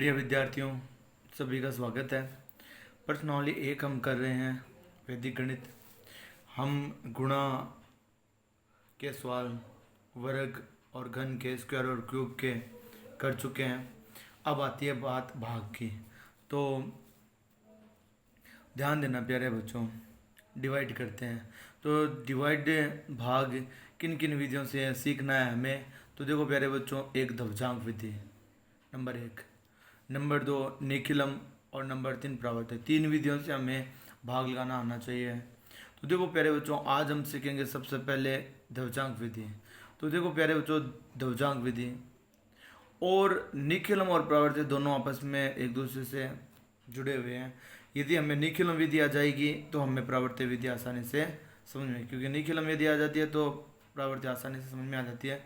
प्रिय विद्यार्थियों, सभी का स्वागत है। प्रश्नावली एक हम कर रहे हैं वैदिक गणित। हम गुणा के सवाल, वर्ग और घन के, स्क्वायर और क्यूब के कर चुके हैं। अब आती है बात भाग की। तो ध्यान देना प्यारे बच्चों, डिवाइड करते हैं। तो डिवाइड भाग किन किन विधियों से सीखना है हमें। तो देखो प्यारे बच्चों, एक ध्रुवजांक विधि नंबर 1, नंबर 2 निखिलम और नंबर 3 प्रवर्त। 3 विधियों से हमें भाग लगाना आना चाहिए। तो देखो प्यारे बच्चों, आज हम सीखेंगे सबसे पहले ध्रुवजांक विधि। तो देखो प्यारे बच्चों, ध्रुवजांक विधि और निखिलम और प्रवर्त दोनों आपस में एक दूसरे से जुड़े हुए हैं। यदि हमें निखिलम विधि आ जाएगी तो हमें प्रवर्त विधि आसानी से समझ में, क्योंकि निखिलम यदि आ जाती है तो प्रवर्त आसानी से समझ में आ जाती है।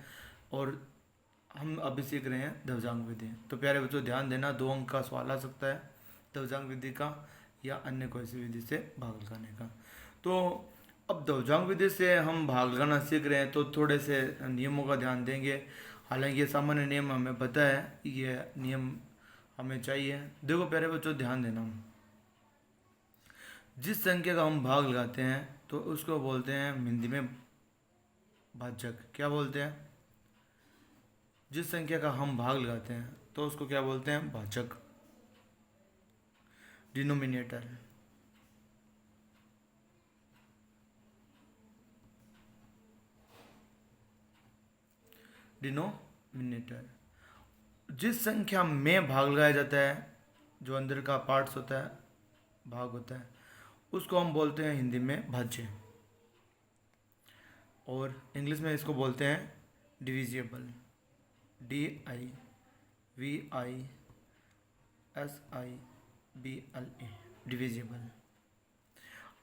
और हम अभी सीख रहे हैं ध्रुवजांक विधि। तो प्यारे बच्चों ध्यान देना, 2 अंक का सवाल आ सकता है ध्रुवजांक विधि का या अन्य कोई सी विधि से भाग लगाने का। तो अब ध्रुवजांक विधि से हम भाग लगाना सीख रहे हैं तो थोड़े से नियमों का ध्यान देंगे। हालांकि ये सामान्य नियम हमें पता है, ये नियम हमें चाहिए। देखो प्यारे बच्चों ध्यान देना, जिस संख्या का हम भाग लगाते हैं तो उसको बोलते हैं हिंदी में भाजक। क्या बोलते हैं? जिस संख्या का हम भाग लगाते हैं तो उसको क्या बोलते हैं? भाजक, डिनोमिनेटर। डिनोमिनेटर। जिस संख्या में भाग लगाया जाता है, जो अंदर का पार्ट्स होता है, भाग होता है, उसको हम बोलते हैं हिंदी में भाज्य। और इंग्लिश में इसको बोलते हैं डिविजिबल, DIVISIBLE, डिविजिबल।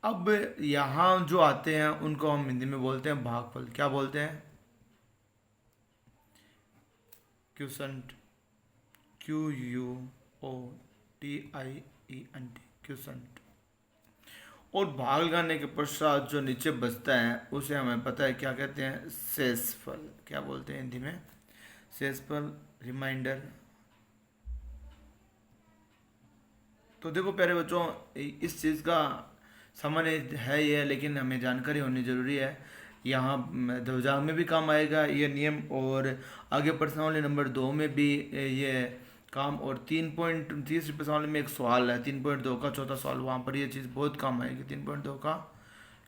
अब यहाँ जो आते हैं उनको हम हिंदी में बोलते हैं भागफल। क्या बोलते हैं? Quotient, QUOTIENT, quotient. और भाग लगाने के पश्चात जो नीचे बचता है उसे हमें पता है क्या कहते हैं? शेषफल। क्या बोलते हैं हिंदी में? शेषफल, रिमाइंडर। तो देखो प्यारे बच्चों, इस चीज़ का सामान्य है ये, लेकिन हमें जानकारी होनी जरूरी है। यहाँ ध्रुवजांक में भी काम आएगा ये नियम, और आगे प्रश्नावली नंबर 2 में भी ये काम। और 3.30 प्रश्नावली में एक सवाल है 3.2 का चौथा सवाल, वहाँ पर ये चीज़ बहुत काम आएगी। 3.2 का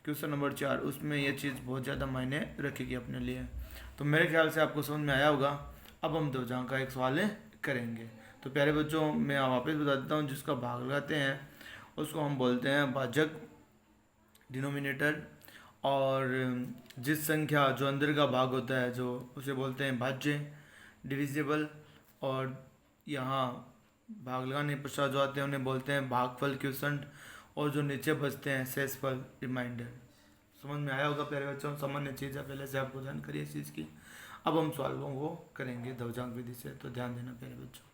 क्वेश्चन नंबर 4, उसमें ये चीज़ बहुत ज़्यादा मायने रखेगी अपने लिए। तो मेरे ख्याल से आपको समझ में आया होगा। अब हम ध्रुवजांक का एक सवाल करेंगे। तो प्यारे बच्चों, मैं वापस बता देता हूँ, जिसका भाग लगाते हैं उसको हम बोलते हैं भाजक, डिनोमिनेटर। और जिस संख्या जो अंदर का भाग होता है जो, उसे बोलते हैं भाज्य, डिविजिबल। और यहाँ भाग लगाने पश्चात जो आते हैं उन्हें बोलते हैं भागफल, क्वोशंट। और जो नीचे बचते हैं शेषफल, रिमाइंडर। समझ में आया होगा प्यारे बच्चों, सामान्य चीज़ है, पहले से आपको जानकारी है इस चीज़ की। अब हम सवालों को करेंगे ध्रुवजांक विधि से, तो ध्यान देना प्यारे बच्चों।